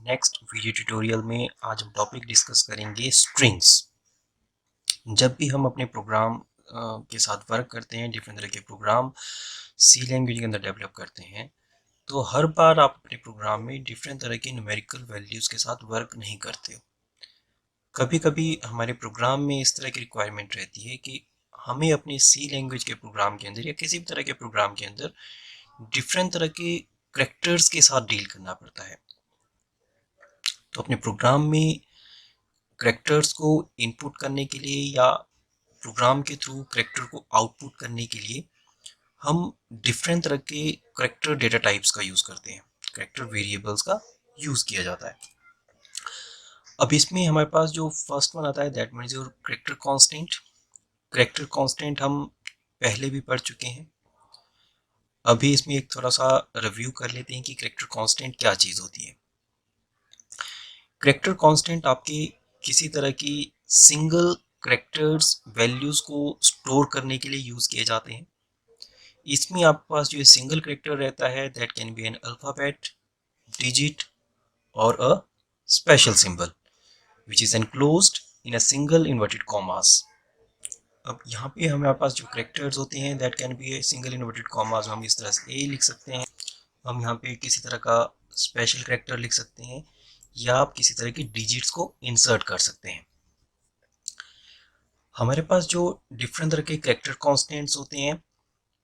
Next video tutorial में आज हम टॉपिक डिस्कस करेंगे स्ट्रिंग्स। जब भी हम अपने प्रोग्राम के साथ वर्क करते हैं, डिफरेंट तरह के प्रोग्राम सी लैंग्वेज के अंदर डेवलप करते हैं, तो हर बार आप अपने प्रोग्राम में डिफरेंट तरह के न्यूमेरिकल वैल्यूज़ के साथ वर्क नहीं करते हो। कभी कभी हमारे प्रोग्राम में इस तरह की रिक्वायरमेंट रहती है कि हमें अपने सी लैंग्वेज के प्रोग्राम के अंदर या किसी भी तरह के प्रोग्राम के अंदर डिफरेंट तरह के करेक्टर्स के साथ डील करना पड़ता है। तो अपने प्रोग्राम में करेक्टर्स को इनपुट करने के लिए या प्रोग्राम के थ्रू करेक्टर को आउटपुट करने के लिए हम डिफरेंट तरह के करेक्टर डेटा टाइप्स का यूज़ करते हैं, करेक्टर वेरिएबल्स का यूज़ किया जाता है। अब इसमें हमारे पास जो फर्स्ट वन आता है that means your character constant. Character constant हम पहले भी पढ़ चुके हैं। अभी इसमें एक थोड़ा सा रिव्यू कर लेते हैं कि करेक्टर कांस्टेंट क्या चीज़ होती है। करेक्टर कांस्टेंट आपके किसी तरह की सिंगल करेक्टर्स वैल्यूज़ को स्टोर करने के लिए यूज़ किए जाते हैं। इसमें आपके पास जो सिंगल करेक्टर रहता है that can be an alphabet, digit और a special symbol which is enclosed in a single inverted commas. अब यहाँ पे हमारे पास जो करेक्टर्स होते हैं that can be a single inverted commas, हम इस तरह से ए लिख सकते हैं, हम यहाँ पे किसी तरह का स्पेशल करेक्टर लिख सकते हैं या आप किसी तरह की डिजिट्स को इंसर्ट कर सकते हैं। हमारे पास जो डिफरेंट तरह के करेक्टर कांस्टेंट्स होते हैं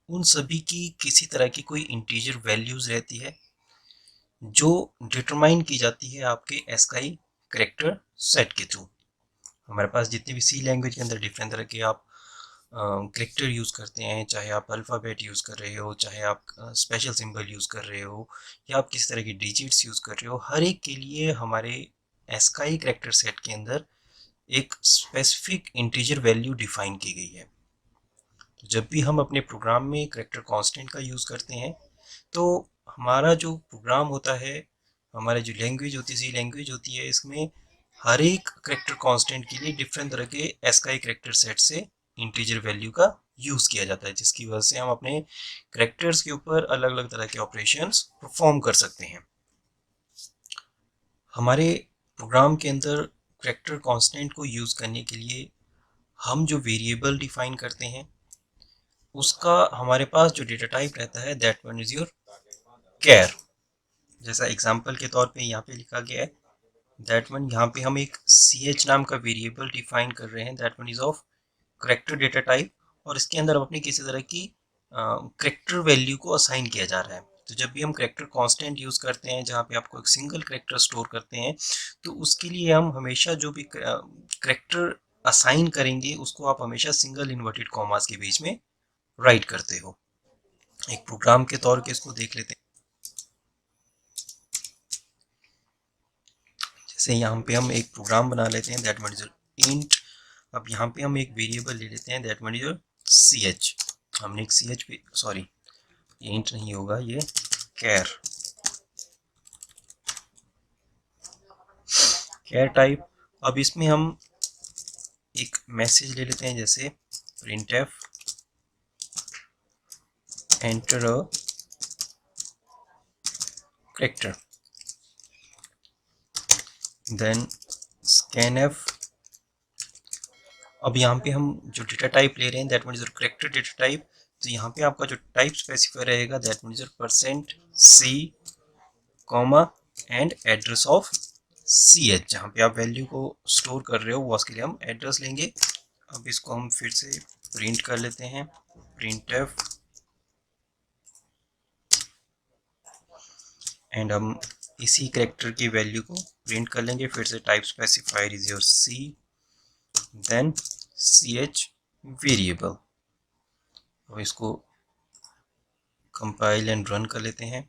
उन सभी की किसी तरह की कोई इंटीजर वैल्यूज रहती है जो डिटरमाइन की जाती है आपके एस्काई करेक्टर सेट के थ्रू। हमारे पास जितने भी सी लैंग्वेज के अंदर डिफरेंट तरह के आप करेक्टर यूज़ करते हैं, चाहे आप अल्फ़ाबेट यूज़ कर रहे हो, चाहे आप स्पेशल सिंबल यूज़ कर रहे हो या आप किसी तरह की डिजिट्स यूज़ कर रहे हो, हर एक के लिए हमारे एस्काई करेक्टर सेट के अंदर एक स्पेसिफिक इंटीजर वैल्यू डिफाइन की गई है। जब भी हम अपने प्रोग्राम में करेक्टर कांस्टेंट का यूज़ करते हैं तो हमारा जो प्रोग्राम होता है, हमारा जो लैंग्वेज होती है, सी लैंग्वेज होती है, इसमें हर एक करेक्टर कांस्टेंट के लिए डिफरेंट तरह के एस्काई करेक्टर सेट से इंटीजर वैल्यू का यूज़ किया जाता है, जिसकी वजह से हम अपने करेक्टर्स के ऊपर अलग अलग तरह के ऑपरेशंस परफॉर्म कर सकते हैं। हमारे प्रोग्राम के अंदर करेक्टर कांस्टेंट को यूज़ करने के लिए हम जो वेरिएबल डिफाइन करते हैं उसका हमारे पास जो डेटा टाइप रहता है दैट वन इज योर कैर। जैसा एग्जांपल के तौर पे यहाँ पे लिखा गया है दैट वन, यहाँ पे हम एक ch नाम का वेरिएबल डिफाइन कर रहे हैं that one is of character data type और इसके अंदर अपनी किसी तरह की करेक्टर वैल्यू को असाइन किया जा रहा है। तो जब भी हम करेक्टर कांस्टेंट यूज़ करते हैं जहाँ पे आपको एक सिंगल करेक्टर स्टोर करते हैं तो उसके लिए हम हमेशा जो भी करेक्टर असाइन करेंगे उसको आप हमेशा सिंगल इन्वर्टेड कॉमास के बीच में राइट करते हो। एक प्रोग्राम के तौर के इसको देख लेते हैं। जैसे यहाँ पे हम एक प्रोग्राम बना लेते हैं दैट वन इज इंट। अब यहाँ पे हम एक वेरिएबल ले लेते हैं दैट वन इज ch। हमने एक ch पे सॉरी इंट नहीं होगा ये कैर टाइप। अब इसमें हम एक मैसेज ले लेते हैं जैसे printf enter a character then scanf। अब यहाँ पे हम जो डेटा टाइप ले रहे हैं that one is character data type, तो यहाँ पे आपका जो टाइप स्पेसिफाई रहेगा that one is %c comma and address of ch। जहाँ पे आप वैल्यू को स्टोर कर रहे हो वो उसके लिए हम एड्रेस लेंगे। अब इसको हम फिर से प्रिंट कर लेते हैं printf एंड हम इसी करेक्टर की वैल्यू को प्रिंट कर लेंगे फिर से type specified is your c then ch variable. अब इसको कंपाइल एंड रन कर लेते हैं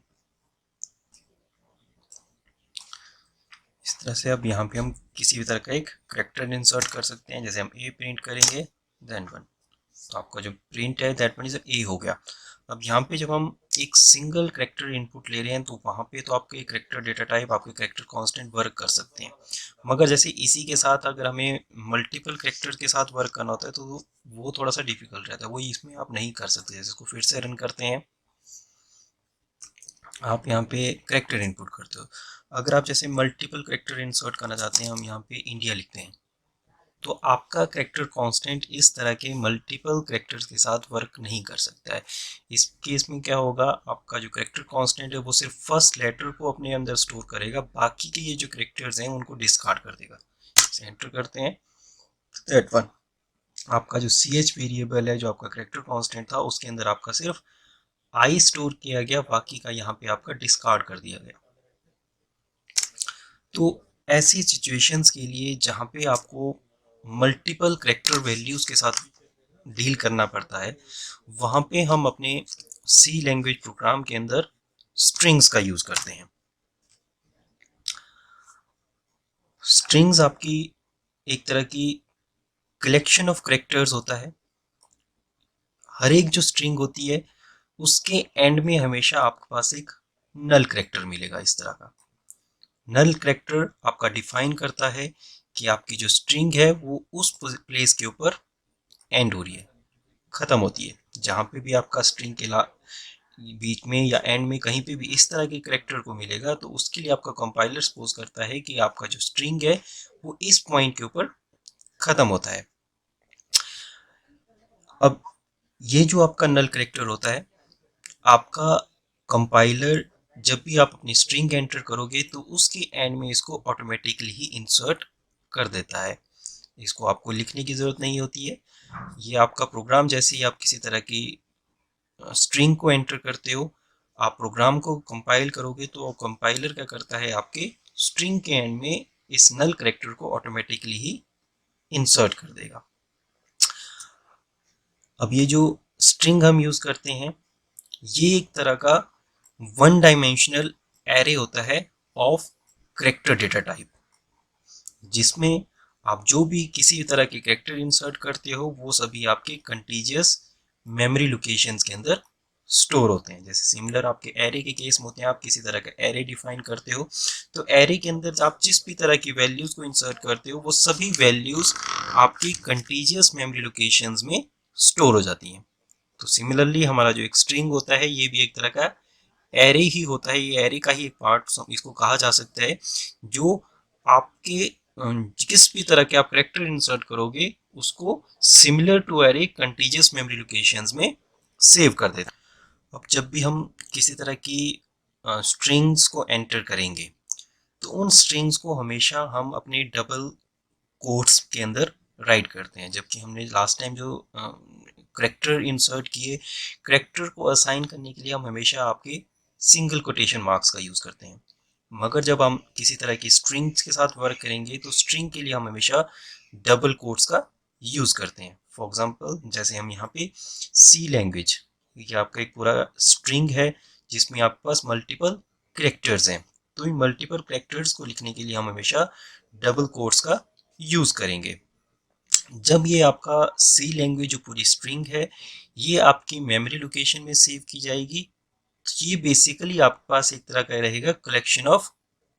इस तरह से। अब यहाँ पे हम किसी भी तरह का एक करेक्टर इंसर्ट कर सकते हैं, जैसे हम a प्रिंट करेंगे देन 1, तो आपका जो प्रिंट है दैट वन इज a हो गया। अब यहाँ पे जब हम एक सिंगल करेक्टर इनपुट ले रहे हैं तो वहाँ पे तो आपके करेक्टर डेटा टाइप, आपके करेक्टर कांस्टेंट वर्क कर सकते हैं, मगर जैसे इसी के साथ अगर हमें मल्टीपल करेक्टर के साथ वर्क करना होता है तो वो थोड़ा सा डिफिकल्ट रहता है, वो इसमें आप नहीं कर सकते। जैसे इसको फिर से रन करते हैं, आप यहाँ पे करेक्टर इनपुट करते हो अगर आप जैसे मल्टीपल कैरेक्टर इंसर्ट करना चाहते हैं, हम यहाँ पे इंडिया लिखते हैं, तो आपका कैरेक्टर कांस्टेंट इस तरह के मल्टीपल कैरेक्टर्स के साथ वर्क नहीं कर सकता है। इस केस में क्या होगा, आपका जो कैरेक्टर कांस्टेंट है वो सिर्फ फर्स्ट लेटर को अपने अंदर स्टोर करेगा, बाकी के ये जो कैरेक्टर्स हैं उनको डिस्कार्ड कर देगा। इसे एंटर करते हैं, दैट वन आपका जो ch वेरिएबल है, जो आपका कैरेक्टर कांस्टेंट था, उसके अंदर आपका सिर्फ आई स्टोर किया गया, बाकी का यहाँ पे आपका डिस्कार्ड कर दिया गया। तो ऐसी सिचुएशंस के लिए जहाँ पे आपको मल्टीपल कैरेक्टर वैल्यूज के साथ डील करना पड़ता है, वहाँ पे हम अपने सी लैंग्वेज प्रोग्राम के अंदर स्ट्रिंग्स का यूज करते हैं। स्ट्रिंग्स आपकी एक तरह की कलेक्शन ऑफ कैरेक्टर्स होता है। हर एक जो स्ट्रिंग होती है उसके एंड में हमेशा आपके पास एक नल कैरेक्टर मिलेगा। इस तरह का नल कैरेक्टर आपका डिफाइन करता है कि आपकी जो स्ट्रिंग है वो उस प्लेस के ऊपर एंड हो रही है, खत्म होती है। जहाँ पे भी आपका स्ट्रिंग के बीच में या एंड में कहीं पे भी इस तरह के कैरेक्टर को मिलेगा, तो उसके लिए आपका कंपाइलर सपोज करता है कि आपका जो स्ट्रिंग है वो इस पॉइंट के ऊपर खत्म होता है। अब ये जो आपका नल कैरेक्टर होता है, आपका कंपाइलर जब भी आप अपनी स्ट्रिंग एंटर करोगे तो उसके एंड में इसको ऑटोमेटिकली ही इंसर्ट कर देता है। इसको आपको लिखने की ज़रूरत नहीं होती है। ये आपका प्रोग्राम, जैसे ही आप किसी तरह की स्ट्रिंग को एंटर करते हो, आप प्रोग्राम को कंपाइल करोगे तो कंपाइलर क्या करता है, आपके स्ट्रिंग के एंड में इस नल कैरेक्टर को ऑटोमेटिकली ही इंसर्ट कर देगा। अब ये जो स्ट्रिंग हम यूज़ करते हैं, ये एक तरह का वन डायमेंशनल एरे होता है ऑफ कैरेक्टर डेटा टाइप, जिसमें आप जो भी किसी तरह के कैरेक्टर इंसर्ट करते हो वो सभी आपके कंटीजियस मेमोरी लोकेशंस के अंदर स्टोर होते हैं। जैसे सिमिलर आपके एरे के केस में होते हैं, आप किसी तरह का एरे डिफाइन करते हो तो एरे के अंदर आप जिस भी तरह की वैल्यूज को इंसर्ट करते हो वो सभी वैल्यूज आपकी कंटीजियस मेमोरी लोकेशंस में स्टोर हो जाती हैं। तो सिमिलरली हमारा जो एक स्ट्रिंग होता है ये भी एक तरह का एरे ही होता है। ये एरे का ही एक पार्ट इसको कहा जा सकता है, जो आपके किस भी तरह के आप कैरेक्टर इंसर्ट करोगे उसको similar to array contiguous memory locations में सेव कर देता है। अब जब भी हम किसी तरह की स्ट्रिंग्स को एंटर करेंगे तो उन स्ट्रिंग्स को हमेशा हम अपने डबल कोट्स के अंदर राइट करते हैं। जबकि हमने लास्ट टाइम जो करेक्टर इंसर्ट किए, करेक्टर को असाइन करने के लिए हम हमेशा आपके सिंगल कोटेशन मार्क्स का यूज़ करते हैं। मगर जब हम किसी तरह की स्ट्रिंग्स के साथ वर्क करेंगे तो स्ट्रिंग के लिए हम हमेशा डबल कोट्स का यूज़ करते हैं। फॉर एग्जांपल जैसे हम यहाँ पे सी लैंग्वेज, ये आपका एक पूरा स्ट्रिंग है जिसमें आपके पास मल्टीपल करेक्टर्स हैं, तो इन मल्टीपल करेक्टर्स को लिखने के लिए हम हमेशा डबल कोट्स का यूज़ करेंगे। जब ये आपका सी लैंग्वेज जो पूरी स्ट्रिंग है ये आपकी मेमोरी लोकेशन में सेव की जाएगी, तो ये बेसिकली आपके पास एक तरह का रहेगा कलेक्शन ऑफ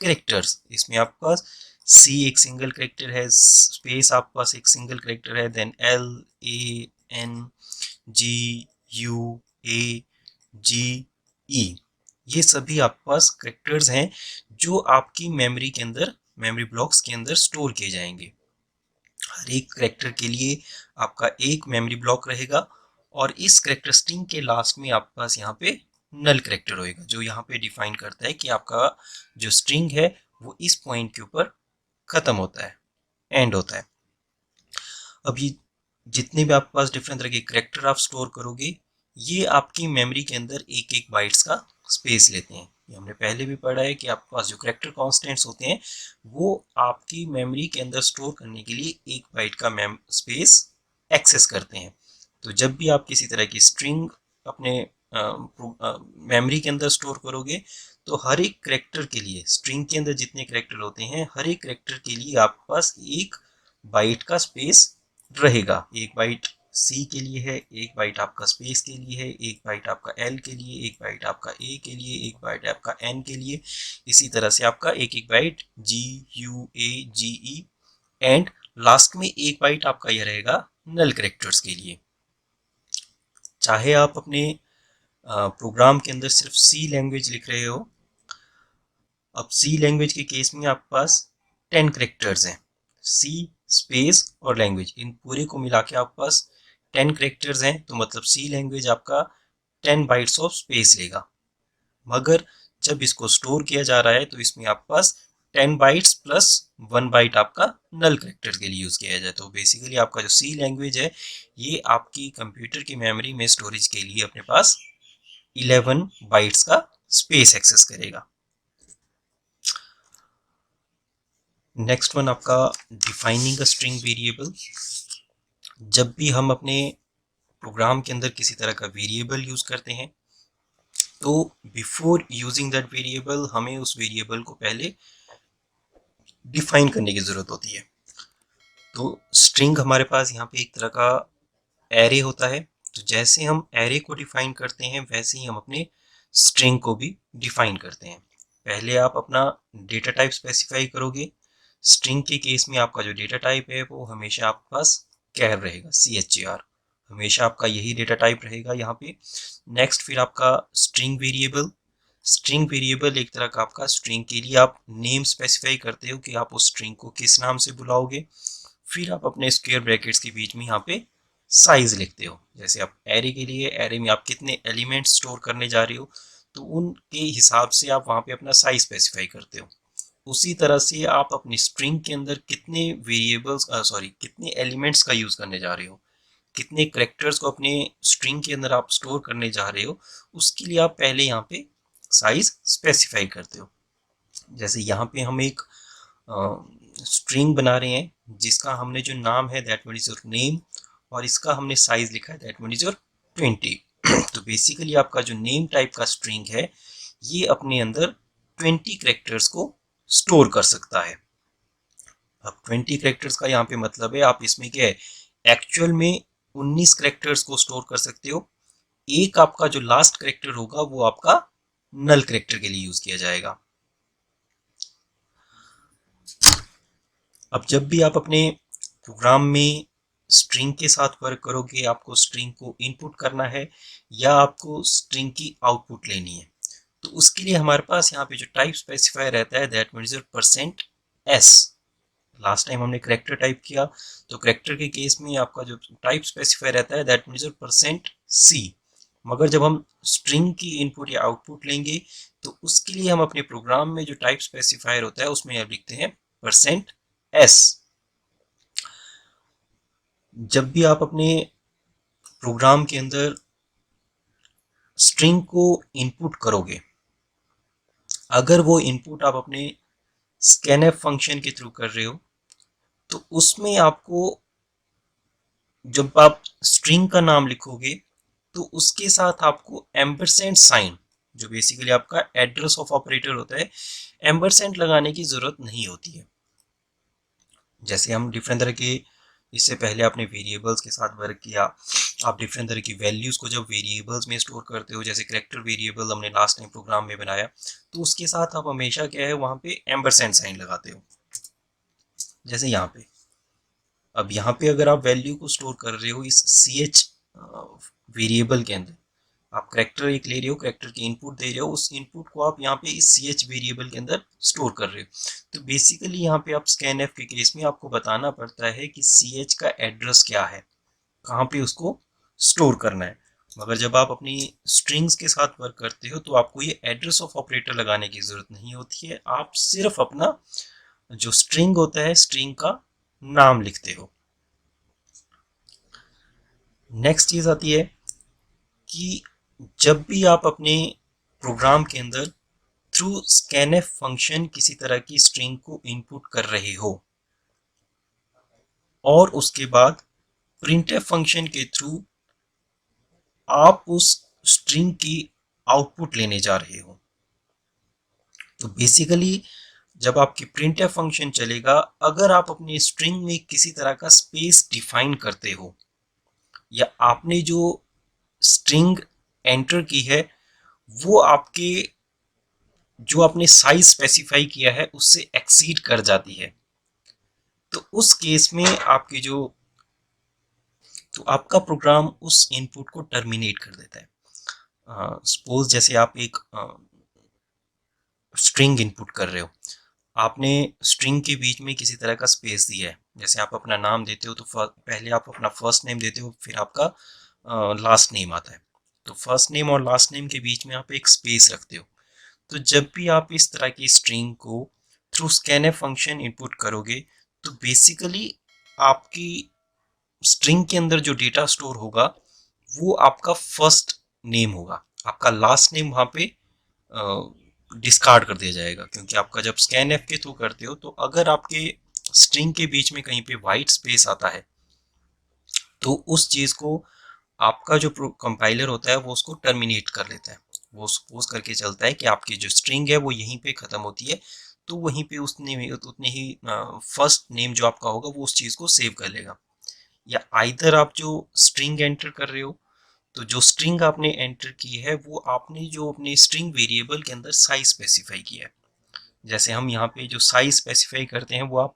कैरेक्टर्स। इसमें आपके पास सी एक सिंगल कैरेक्टर है, स्पेस आपके पास एक सिंगल कैरेक्टर है, then L A N G U A G E, ये सभी आपके पास कैरेक्टर्स हैं जो आपकी मेमोरी के अंदर, मेमोरी ब्लॉक्स के अंदर स्टोर किए जाएंगे। हर एक करेक्टर के लिए आपका एक मेमोरी ब्लॉक रहेगा और इस करेक्टर स्ट्रिंग के लास्ट में आपके पास यहाँ पे नल करेक्टर होएगा, जो यहाँ पे डिफाइन करता है कि आपका जो स्ट्रिंग है वो इस पॉइंट के ऊपर खत्म होता है, एंड होता है। अब ये जितने भी आपके पास डिफरेंट तरह के करेक्टर आप स्टोर करोगे ये आपकी मेमोरी के अंदर एक एक बाइट्स का स्पेस लेते हैं। ये हमने पहले भी पढ़ा है कि आपके पास जो करेक्टर कॉन्स्टेंट्स होते हैं वो आपकी मेमोरी के अंदर स्टोर करने के लिए एक बाइट का स्पेस एक्सेस करते हैं। तो जब भी आप किसी तरह की स्ट्रिंग अपने मेमोरी के अंदर स्टोर करोगे तो हर एक करेक्टर के लिए, स्ट्रिंग के अंदर जितने करेक्टर होते हैं हर एक करेक्टर के लिए आपके पास एक बाइट का स्पेस रहेगा। एक बाइट सी के लिए है, एक बाइट आपका स्पेस के लिए है, एक बाइट आपका एल के लिए, एक बाइट आपका ए के लिए, एक बाइट आपका एन के लिए। इसी तरह से आपका एक एक byte G U A G E, and last में एक बाइट आपका यह रहेगा नल कैरेक्टर्स के लिए। चाहे आप अपने प्रोग्राम के अंदर सिर्फ सी लैंग्वेज लिख रहे हो, अब सी लैंग्वेज के केस में आपके पास 10 करेक्टर्स हैं, सी स्पेस और लैंग्वेज, इन पूरे को मिला के आपके पास 10 करेक्टर्स हैं, तो मतलब सी लैंग्वेज आपका 10 बाइट्स ऑफ स्पेस लेगा। मगर जब इसको स्टोर किया जा रहा है तो इसमें आपके पास 10 बाइट्स प्लस 1 बाइट आपका नल करेक्टर के लिए यूज़ किया जाए। तो बेसिकली आपका जो सी लैंग्वेज है ये आपकी कंप्यूटर की मेमोरी में स्टोरेज के लिए अपने पास 11 बाइट्स का स्पेस एक्सेस करेगा। नेक्स्ट वन आपका डिफाइनिंग अ स्ट्रिंग वेरिएबल। जब भी हम अपने प्रोग्राम के अंदर किसी तरह का वेरिएबल यूज़ करते हैं तो बिफोर यूजिंग दैट वेरिएबल हमें उस वेरिएबल को पहले डिफाइन करने की ज़रूरत होती है। तो स्ट्रिंग हमारे पास यहाँ पे एक तरह का एरे होता है, तो जैसे हम एरे को डिफाइन करते हैं वैसे ही हम अपने स्ट्रिंग को भी डिफाइन करते हैं। पहले आप अपना डेटा टाइप स्पेसिफाई करोगे। स्ट्रिंग के केस में आपका जो डेटा टाइप है वो हमेशा आपके पास कैर रहेगा, CHAR, हमेशा आपका यही डेटा टाइप रहेगा यहाँ पे। नेक्स्ट फिर आपका स्ट्रिंग वेरिएबल। स्ट्रिंग वेरिएबल एक तरह का आपका स्ट्रिंग के लिए आप नेम स्पेसिफाई करते हो कि आप उस स्ट्रिंग को किस नाम से बुलाओगे। फिर आप अपने स्क्वायर ब्रैकेट्स के बीच में यहाँ पे साइज लिखते हो, जैसे आप एरे के लिए एरे में आप कितने एलिमेंट्स स्टोर करने जा रहे हो तो उनके हिसाब से आप वहाँ पे अपना साइज स्पेसिफाई करते हो। उसी तरह से आप अपनी स्ट्रिंग के अंदर कितने वेरिएबल्स कितने एलिमेंट्स का यूज़ करने जा रहे हो, कितने करेक्टर्स को अपने स्ट्रिंग के अंदर आप स्टोर करने जा रहे हो, उसके लिए आप पहले यहाँ पे साइज स्पेसिफाई करते हो। जैसे यहाँ पे हम एक स्ट्रिंग बना रहे हैं जिसका हमने जो नाम है that one is your name और इसका हमने साइज लिखा है दैट वन इज योर 20। तो बेसिकली आपका जो नेम टाइप का स्ट्रिंग है ये अपने अंदर 20 करेक्टर्स को स्टोर कर सकता है। अब 20 करेक्टर्स का यहाँ पे मतलब है आप इसमें क्या है एक्चुअल में 19 करेक्टर्स को स्टोर कर सकते हो। एक आपका जो लास्ट करेक्टर होगा वो आपका नल करेक्टर के लिए यूज किया जाएगा। अब जब भी आप अपने प्रोग्राम में स्ट्रिंग के साथ वर्क करोगे, आपको स्ट्रिंग को इनपुट करना है या आपको स्ट्रिंग की आउटपुट लेनी है, तो उसके लिए हमारे पास यहाँ पे जो टाइप स्पेसिफायर रहता है that means %s। Last time हमने करेक्टर टाइप किया तो करेक्टर के केस में आपका जो टाइप स्पेसिफायर रहता है दैट मीन्स %c। मगर जब हम स्ट्रिंग की इनपुट या आउटपुट लेंगे तो उसके लिए हम अपने प्रोग्राम में जो टाइप स्पेसिफायर होता है उसमें आप लिखते हैं %s। जब भी आप अपने प्रोग्राम के अंदर स्ट्रिंग को इनपुट करोगे, अगर वो इनपुट आप अपने scanf फंक्शन के थ्रू कर रहे हो तो उसमें आपको जब आप स्ट्रिंग का नाम लिखोगे तो उसके साथ आपको एम्परसेंड साइन, जो बेसिकली आपका एड्रेस ऑफ ऑपरेटर होता है, एम्परसेंड लगाने की जरूरत नहीं होती है। जैसे हम डिफरेंट तरह के, इससे पहले आपने वेरिएबल्स के साथ वर्क किया, आप डिफरेंट तरह की वैल्यूज को जब वेरिएबल्स में स्टोर करते हो, जैसे करेक्टर वेरिएबल हमने लास्ट टाइम प्रोग्राम में बनाया, तो उसके साथ आप हमेशा क्या है वहां पे एम्परसेंड साइन लगाते हो, जैसे यहाँ पे। अब यहाँ पे अगर आप वैल्यू को स्टोर कर रहे हो इस ch वेरिएबल के अंदर, आप करेक्टर एक ले रहे हो, करेक्टर की इनपुट दे रहे हो, उस इनपुट को आप यहाँ पे इस ch वेरिएबल के अंदर स्टोर कर रहे हो। तो बेसिकली यहाँ पे आप scanf के केस में आपको बताना पड़ता है कि ch का एड्रेस क्या है, कहाँ पे उसको स्टोर करना है। मगर जब आप अपनी स्ट्रिंग्स के साथ वर्क करते हो तो आपको ये एड्रेस ऑफ ऑपरेटर लगाने की जरूरत नहीं होती है, आप सिर्फ अपना जो स्ट्रिंग होता है स्ट्रिंग का नाम लिखते हो। नेक्स्ट चीज आती है कि जब भी आप अपने प्रोग्राम के अंदर थ्रू scanf फंक्शन किसी तरह की स्ट्रिंग को इनपुट कर रहे हो और उसके बाद printf फंक्शन के थ्रू आप उस स्ट्रिंग की आउटपुट लेने जा रहे हो, तो बेसिकली जब आपकी printf फंक्शन चलेगा, अगर आप अपनी स्ट्रिंग में किसी तरह का स्पेस डिफाइन करते हो या आपने जो स्ट्रिंग एंटर की है वो आपके जो आपने साइज स्पेसिफाई किया है उससे एक्सीड कर जाती है, तो उस केस में आपकी जो तो आपका प्रोग्राम उस इनपुट को टर्मिनेट कर देता है। सपोज जैसे आप एक स्ट्रिंग इनपुट कर रहे हो, आपने स्ट्रिंग के बीच में किसी तरह का स्पेस दिया है। जैसे आप अपना नाम देते हो तो पहले आप अपना फर्स्ट नेम देते हो, फिर आपका लास्ट नेम आता है। तो फर्स्ट नेम और लास्ट नेम के बीच में आप एक स्पेस रखते हो। तो जब भी आप इस तरह की स्ट्रिंग को थ्रू स्कैनफ फंक्शन इनपुट करोगे, तो बेसिकली आपकी स्ट्रिंग के अंदर जो डेटा स्टोर होगा वो आपका फर्स्ट नेम होगा, आपका लास्ट नेम वहाँ पे डिस्कार्ड कर दिया जाएगा। क्योंकि आपका जब स्कैनफ के थ्रू करते हो तो अगर आपके स्ट्रिंग के बीच में कहीं पे वाइट स्पेस आता है तो उस चीज़ को आपका जो कंपाइलर होता है वो उसको टर्मिनेट कर लेता है। वो सपोज करके चलता है कि आपकी जो स्ट्रिंग है वो यहीं पे ख़त्म होती है, तो वहीं पे उतने ही फर्स्ट नेम जो आपका होगा वो उस चीज़ को सेव कर लेगा। या आइदर आप जो स्ट्रिंग एंटर कर रहे हो, तो जो स्ट्रिंग आपने एंटर की है वो आपने जो अपने स्ट्रिंग वेरिएबल के अंदर साइज स्पेसिफाई किया है। जैसे हम यहाँ पे जो साइज स्पेसिफाई करते हैं वो आप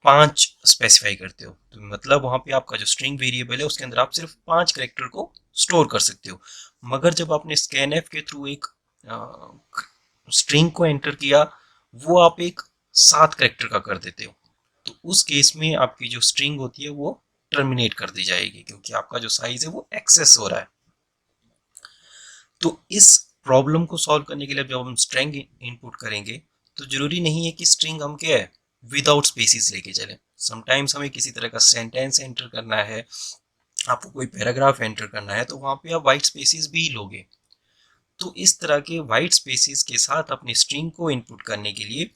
5 स्पेसिफाई करते हो, तो मतलब वहाँ पे आपका जो स्ट्रिंग वेरिएबल है उसके अंदर आप सिर्फ 5 कैरेक्टर को स्टोर कर सकते हो। मगर जब आपने स्कैनफ के थ्रू एक स्ट्रिंग को एंटर किया, वो आप एक 7 कैरेक्टर का कर देते हो, तो उस केस में आपकी जो स्ट्रिंग होती है वो टर्मिनेट कर दी जाएगी, क्योंकि आपका जो साइज है वो एक्सेस हो रहा है। तो इस प्रॉब्लम को सॉल्व करने के लिए जब हम स्ट्रिंग इनपुट करेंगे, तो जरूरी नहीं है कि स्ट्रिंग हम क्या है विदाउट स्पेसिस लेके चलें। समटाइम्स हमें किसी तरह का सेंटेंस एंटर करना है, आपको कोई पैराग्राफ एंटर करना है, तो वहाँ पे आप वाइट स्पेसिस भी लोगे। तो इस तरह के वाइट स्पेसिस के साथ अपनी स्ट्रिंग को इनपुट करने के लिए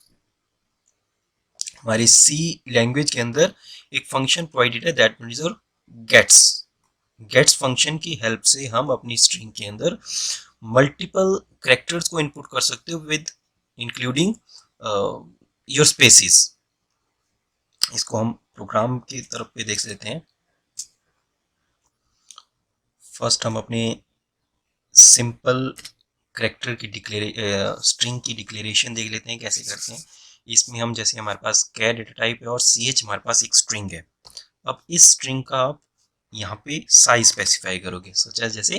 हमारी सी लैंग्वेज के अंदर एक फंक्शन प्रोवाइडेड है, दैट मीन्स और गेट्स। गेट्स फंक्शन की हेल्प से हम अपनी स्ट्रिंग के अंदर मल्टीपल कैरेक्टर्स को इनपुट कर सकते हो विद इंक्लूडिंग योर स्पेसिस। इसको हम प्रोग्राम की तरफ पे देख लेते हैं। फर्स्ट हम अपने सिंपल कैरेक्टर की स्ट्रिंग की डिक्लेरेशन देख लेते हैं कैसे करते हैं। इसमें हम जैसे हमारे पास कैर डेटा टाइप है और ch हमारे पास एक स्ट्रिंग है। अब इस स्ट्रिंग का आप यहाँ पे साइज स्पेसिफाई करोगे, सच एज जैसे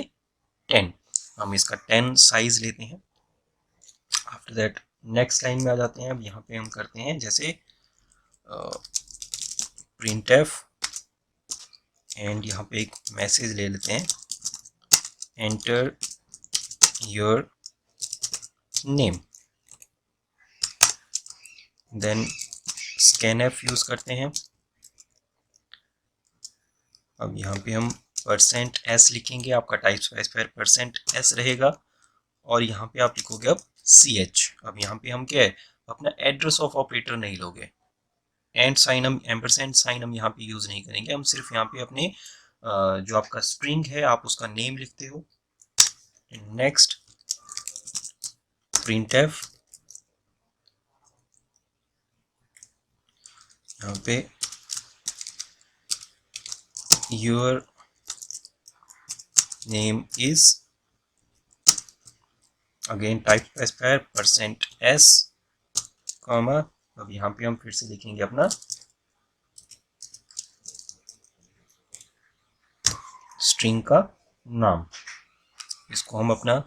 10। हम इसका 10 साइज लेते हैं। आफ्टर दैट नेक्स्ट लाइन में आ जाते हैं। अब यहाँ पे हम करते हैं जैसे printf एंड यहाँ पे एक मैसेज ले लेते हैं, enter your name. Then scanf use करते हैं। अब यहाँ पे हम %s लिखेंगे, आपका टाइप स्पेसिफायर %s रहेगा, और यहाँ पे आप लिखोगे अब ch। अब यहाँ पे हम क्या है अपना एड्रेस ऑफ ऑपरेटर नहीं लोगे, एंड साइन हम एम्परसेंड साइन हम यहाँ पे यूज नहीं करेंगे। हम सिर्फ यहाँ पे अपने जो आपका स्ट्रिंग है आप उसका नेम लिखते हो। नेक्स्ट printf, यहाँ पे your name is, again type specifier %s, comma. अब यहाँ पे हम फिर से लिखेंगे अपना स्ट्रिंग का नाम। इसको हम अपना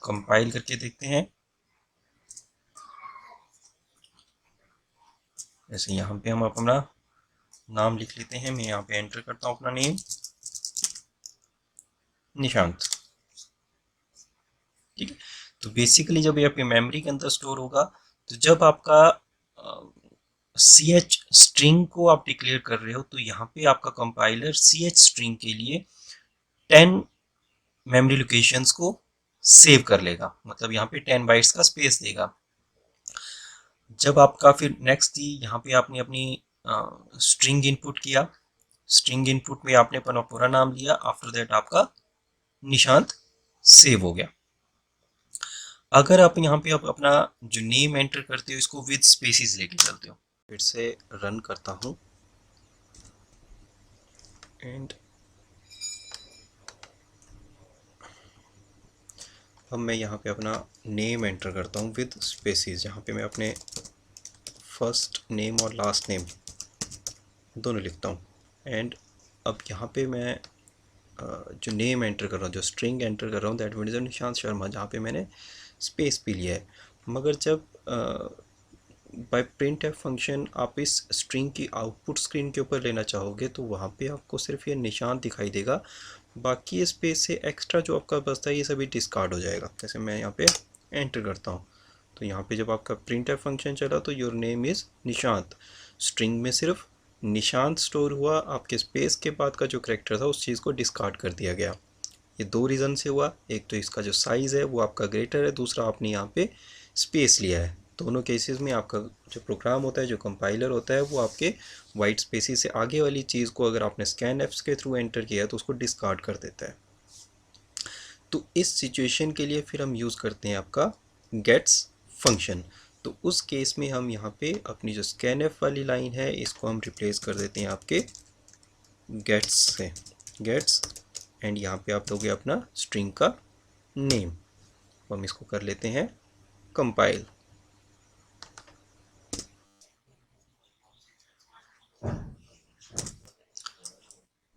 कंपाइल करके देखते हैं। जैसे यहाँ पे हम अपना नाम लिख लेते हैं। मैं यहाँ पे एंटर करता हूँ अपना नेम निशांत। ठीक है, तो बेसिकली जब ये आपके मेमोरी के अंदर स्टोर होगा, तो जब आपका ch स्ट्रिंग को आप डिक्लेयर कर रहे हो, तो यहाँ पे आपका कंपाइलर ch स्ट्रिंग के लिए 10 मेमोरी लोकेशंस को सेव कर लेगा, मतलब यहाँ पे 10 बाइट्स का स्पेस देगा। जब आपका फिर नेक्स्ट थी, यहाँ पे आपने अपनी स्ट्रिंग इनपुट किया। स्ट्रिंग इनपुट में आपने अपना पूरा नाम लिया। आफ्टर दैट आपका निशांत सेव हो गया। अगर आप यहाँ पे आप अपना जो नेम एंटर करते हो इसको विद स्पेसिस लेके चलते हो, फिर से रन करता हूँ एंड अब मैं यहाँ पे अपना नेम एंटर करता हूँ विद स्पेसिस, जहाँ पे मैं अपने फर्स्ट नेम और लास्ट नेम दोनों लिखता हूँ। एंड अब यहाँ पे मैं जो नेम एंटर कर रहा हूँ, जो स्ट्रिंग एंटर कर रहा हूँ, दैट मीन्स निशांत शर्मा, जहाँ पे मैंने स्पेस भी लिया है। मगर जब बाय प्रिंट एफ फंक्शन आप इस स्ट्रिंग की आउटपुट स्क्रीन के ऊपर लेना चाहोगे तो वहाँ पे आपको सिर्फ ये निशान दिखाई देगा, बाकी स्पेस से एक्स्ट्रा जो आपका बचता है ये सभी डिस्कार्ड हो जाएगा। जैसे मैं यहाँ पे एंटर करता हूँ तो यहाँ पे जब आपका प्रिंट एफ फंक्शन चला तो your name is Nishant, string में सिर्फ निशांत स्टोर हुआ, आपके स्पेस के बाद का जो करेक्टर था उस चीज़ को डिस्कार्ड कर दिया गया। ये दो रीज़न से हुआ, एक तो इसका जो साइज़ है वो आपका ग्रेटर है, दूसरा आपने यहाँ पे स्पेस लिया है। दोनों केसेस में आपका जो प्रोग्राम होता है, जो कंपाइलर होता है, वो आपके वाइट स्पेसिस से आगे वाली चीज़ को अगर आपने स्कैन एफ्स के थ्रू एंटर किया है तो उसको डिस्कार्ड कर देता है। तो इस सिचुएशन के लिए फिर हम यूज़ करते हैं आपका गेट्स फंक्शन। तो उस केस में हम यहाँ पे अपनी जो स्कैन एफ वाली लाइन है इसको हम रिप्लेस कर देते हैं आपके गेट्स से, गेट्स, एंड यहाँ पे आप दोगे अपना स्ट्रिंग का नेम। हम इसको कर लेते हैं कंपाइल।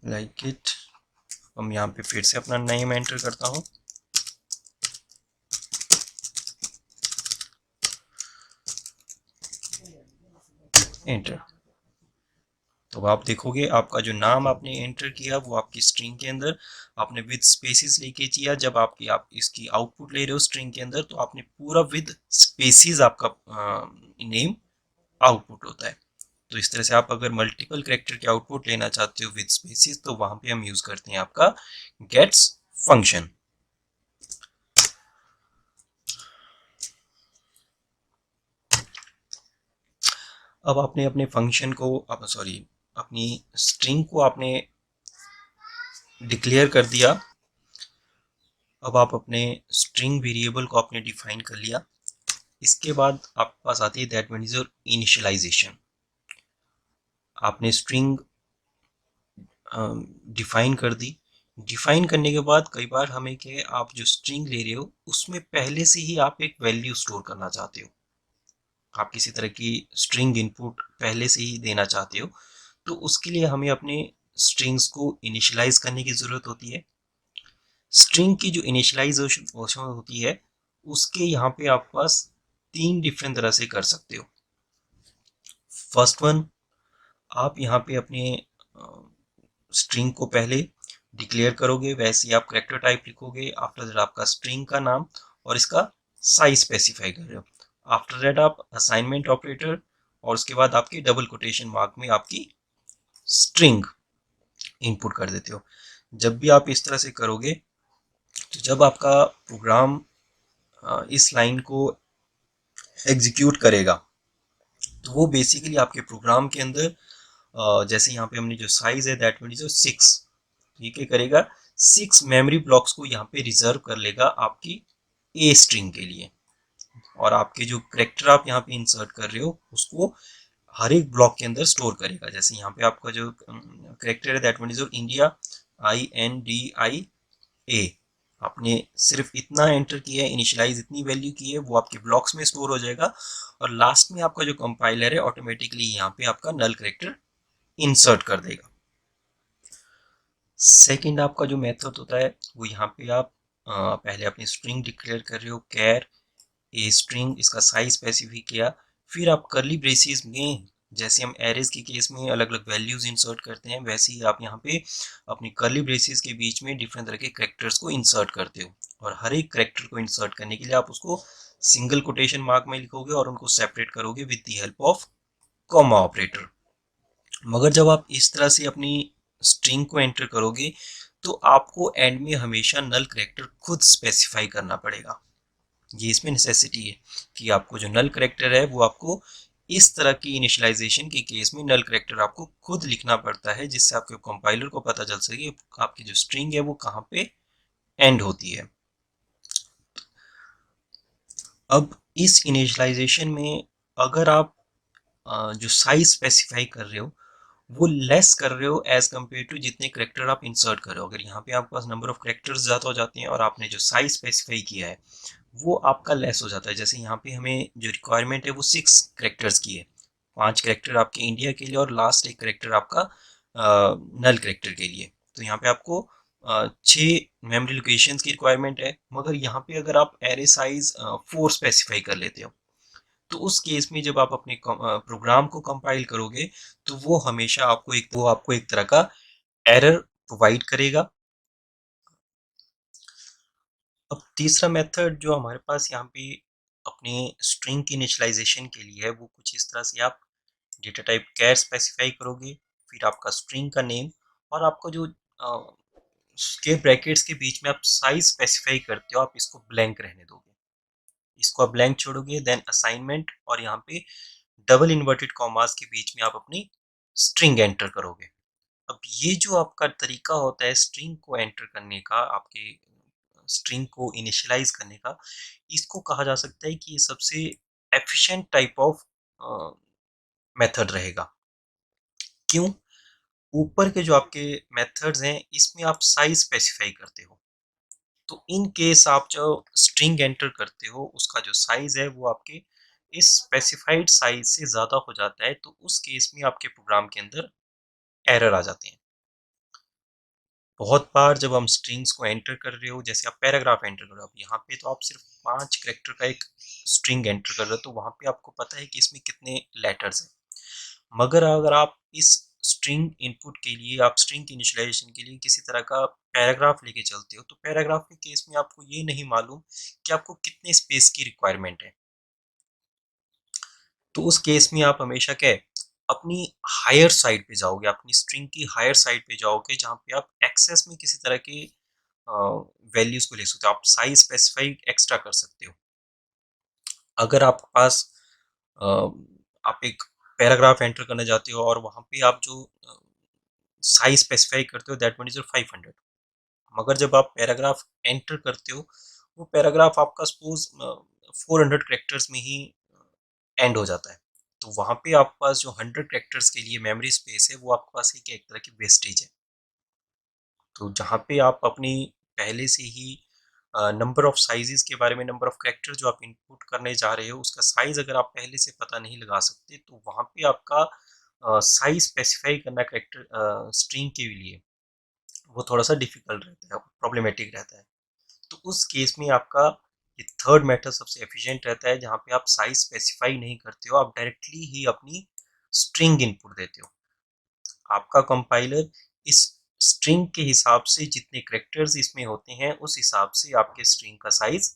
Like it. हम यहाँ पे फिर से अपना नेम एंटर करता हूँ, एंटर। तो आप देखोगे आपका जो नाम आपने एंटर किया वो आपकी स्ट्रिंग के अंदर आपने विद स्पेसिस लेके किया। जब आप इसकी आउटपुट ले रहे हो स्ट्रिंग के अंदर तो आपने पूरा विद स्पेसिस आपका नेम आउटपुट होता है। तो इस तरह से आप अगर मल्टीपल कैरेक्टर के आउटपुट लेना चाहते हो विद स्पेसिस तो वहां पे हम यूज करते हैं आपका गेट्स फंक्शन। अब आपने अपने फंक्शन को अपनी स्ट्रिंग को आपने डिक्लेयर कर दिया। अब आप अपने स्ट्रिंग वेरिएबल को आपने डिफाइन कर लिया। इसके बाद आपके पास आती है दैट मीन्स योर इनिशियलाइजेशन। आपने स्ट्रिंग डिफाइन कर दी। डिफाइन करने के बाद कई बार हमें क्या, आप जो स्ट्रिंग ले रहे हो उसमें पहले से ही आप एक वैल्यू स्टोर करना चाहते हो, आप किसी तरह की स्ट्रिंग इनपुट पहले से ही देना चाहते हो, तो उसके लिए हमें अपने स्ट्रिंग्स को इनिशियलाइज करने की ज़रूरत होती है। स्ट्रिंग की जो इनिशियलाइजेशन होती है उसके यहाँ पे आप पास तीन डिफरेंट तरह से कर सकते हो। फर्स्ट वन, आप यहाँ पे अपने स्ट्रिंग को पहले डिक्लेयर करोगे, वैसे ही आप करेक्टर टाइप लिखोगे। आफ्टर दैट आपका स्ट्रिंग का नाम और इसका साइज स्पेसिफाई कर रहे हो। आफ्टर दैट आप असाइनमेंट ऑपरेटर और उसके बाद आपकी डबल कोटेशन मार्क में आपकी स्ट्रिंग इनपुट कर देते हो। जब भी आप इस तरह से करोगे तो जब आपका प्रोग्राम इस लाइन को एग्जीक्यूट करेगा तो वो बेसिकली आपके प्रोग्राम के अंदर जैसे यहाँ पे हमने जो साइज है दैट मीन्स 6, ये क्या करेगा, 6 मेमोरी ब्लॉक्स को यहाँ पे रिजर्व कर लेगा आपकी ए स्ट्रिंग के लिए। और आपके जो करेक्टर आप यहाँ पे इंसर्ट कर रहे हो उसको हर एक ब्लॉक के अंदर स्टोर करेगा। जैसे यहाँ पे आपका जो करेक्टर है दैट मीन्स इंडिया, INDIA, आपने सिर्फ इतना एंटर किया है, इनिशियलाइज इतनी वैल्यू की है, वो आपके ब्लॉक्स में स्टोर हो जाएगा। और लास्ट में आपका जो कंपाइलर है ऑटोमेटिकली यहाँ पे आपका नल करेक्टर इंसर्ट कर देगा। सेकंड आपका जो मेथड होता है वो यहाँ पे आप पहले अपनी स्ट्रिंग डिक्लेयर कर रहे हो, कैर ए स्ट्रिंग, इसका साइज स्पेसिफाई किया, फिर आप करली ब्रेसेस में जैसे हम एरेज के केस में अलग अलग वैल्यूज इंसर्ट करते हैं वैसे ही आप यहाँ पे अपनी करली ब्रेसेस के बीच में डिफरेंट तरह के करेक्टर्स को इंसर्ट करते हो। और हर एक करेक्टर को इंसर्ट करने के लिए आप उसको सिंगल कोटेशन मार्क में लिखोगे और उनको सेपरेट करोगे with the help of comma operator. मगर जब आप इस तरह से अपनी स्ट्रिंग को एंटर करोगे तो आपको एंड में हमेशा नल करेक्टर खुद स्पेसिफाई करना पड़ेगा। ये इसमें नेसेसिटी है कि आपको जो नल करेक्टर है वो आपको इस तरह की इनिशियलाइजेशन के केस में नल करेक्टर आपको खुद लिखना पड़ता है, जिससे आपके कंपाइलर को पता चल सके आपकी जो स्ट्रिंग है वो कहाँ पे एंड होती है। अब इस इनिशियलाइजेशन में अगर आप जो साइज स्पेसिफाई कर रहे हो वो लेस कर रहे हो एज कम्पेयर टू जितने करेक्टर आप इंसर्ट कर रहे हो, अगर यहाँ पे आपके पास नंबर ऑफ करेक्टर्स ज़्यादा हो जाते हैं और आपने जो साइज स्पेसिफाई किया है वो आपका लेस हो जाता है। जैसे यहाँ पे हमें जो रिक्वायरमेंट है वो 6 करेक्टर्स की है, 5 करेक्टर आपके इंडिया के लिए और लास्ट एक करेक्टर आपका नल करेक्टर के लिए। तो यहाँ पे आपको 6 मेमोरी लोकेशंस की रिक्वायरमेंट है, मगर यहाँ पे अगर आप एरे साइज 4 स्पेसिफाई कर लेते हो, तो उस केस में जब आप अपने प्रोग्राम को कंपाइल करोगे, तो वो आपको एक तरह का एरर प्रोवाइड करेगा। अब तीसरा मेथड जो हमारे पास यहाँ पे अपने स्ट्रिंग की इनिशियलाइजेशन के लिए है, वो कुछ इस तरह से आप डेटा टाइप कैर स्पेसिफाई करोगे, फिर आपका स्ट्रिंग का नेम, और आपका जो के ब्रैकेट्स के बीच में आप साइज स्पेसिफाई करते हो, आप इसको ब्लैंक रहने दोगे, इसको आप ब्लैंक छोड़ोगे, देन असाइनमेंट, और यहाँ पे डबल इन्वर्टेड कॉमास के बीच में आप अपनी स्ट्रिंग एंटर करोगे। अब ये जो आपका तरीका होता है स्ट्रिंग को एंटर करने का, आपके स्ट्रिंग को इनिशियलाइज करने का, इसको कहा जा सकता है कि ये सबसे एफिशिएंट टाइप ऑफ मेथड रहेगा। क्यों? ऊपर के जो आपके मेथड्स हैं, इसमें आप साइज स्पेसिफाई करते हो, तो इन केस आप जो स्ट्रिंग एंटर करते हो, उसका जो साइज है वो आपके इस स्पेसिफाइड साइज से ज़्यादा हो जाता है, तो उस केस में आपके प्रोग्राम के अंदर एरर आ जाते हैं। बहुत बार जब हम स्ट्रिंग्स को एंटर कर रहे हो, जैसे आप पैराग्राफ एंटर कर रहे हो, अब यहाँ पे तो आप सिर्फ 5 कैरेक्टर का एक स्ट्रिंग एंटर कर रहे हो, तो वहाँ पे आपको पता है कि इसमें कितने लेटर्स हैं। मगर अगर आप इस स्ट्रिंग इनपुट के लिए, आप स्ट्रिंग की इनिशियलाइजेशन के लिए किसी तरह का पैराग्राफ लेके चलते हो, तो पैराग्राफ के केस में आपको ये नहीं मालूम कि आपको कितने स्पेस की रिक्वायरमेंट है, तो उस केस में आप हमेशा क्या है, अपनी हायर साइड पे जाओगे, अपनी स्ट्रिंग की हायर साइड पे जाओगे, जहाँ पे आप एक्सेस में किसी तरह के वैल्यूज को ले सकते हो, आप साइज स्पेसिफाई एक्स्ट्रा कर सकते हो। अगर आपके पास अ, आप एक पैराग्राफ एंटर करने जाते हो, और वहाँ पे आप जो साइज स्पेसिफाई करते हो, दैट वन इज 500, मगर जब आप पैराग्राफ एंटर करते हो, वो पैराग्राफ आपका सपोज 400 कैरेक्टर्स में ही एंड हो जाता है, तो वहाँ पे आपके पास जो 100 कैरेक्टर्स के लिए मेमोरी स्पेस है, वो आपके पास एक तरह की वेस्टेज है। तो जहाँ पे आप अपनी पहले से ही नंबर ऑफ साइजेस के बारे में, नंबर ऑफ कैरेक्टर जो आप इनपुट करने जा रहे हो, उसका साइज अगर आप पहले से पता नहीं लगा सकते, तो वहाँ पे आपका साइज स्पेसिफाई करना कैरेक्टर स्ट्रिंग के लिए वो थोड़ा सा डिफिकल्ट रहता है, प्रॉब्लमेटिक रहता है। तो उस केस में आपका ये थर्ड मेथड सबसे एफिशिएंट रहता है, जहाँ पे आप साइज स्पेसिफाई नहीं करते हो, आप डायरेक्टली ही अपनी स्ट्रिंग इनपुट देते हो। आपका कंपाइलर इस स्ट्रिंग के हिसाब से जितने कैरेक्टर्स इसमें होते हैं, उस हिसाब से आपके स्ट्रिंग का साइज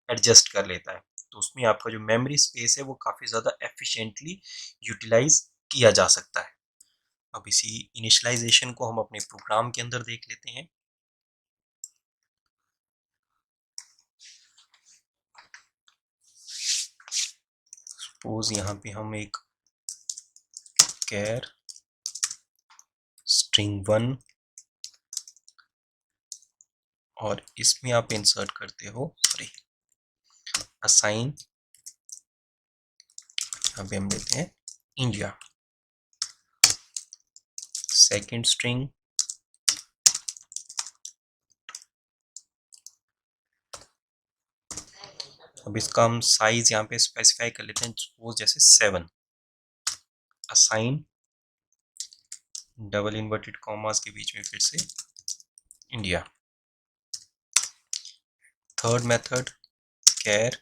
एडजस्ट कर लेता है, तो उसमें आपका जो मेमोरी स्पेस है वो काफ़ी ज़्यादा एफिशिएंटली यूटिलाइज किया जा सकता है। अब इसी इनिशियलाइजेशन को हम अपने प्रोग्राम के अंदर देख लेते हैं। सपोज यहाँ पे हम एक कैर स्ट्रिंग 1, और इसमें आप इंसर्ट करते हो, सॉरी, असाइन, यहाँ पे हम लेते हैं इंडिया। सेकंड स्ट्रिंग, अब इसका हम साइज यहाँ पे स्पेसिफाई कर लेते हैं, सपोज जैसे 7, असाइन, डबल इन्वर्टेड कॉमास के बीच में फिर से इंडिया। थर्ड मेथड कैर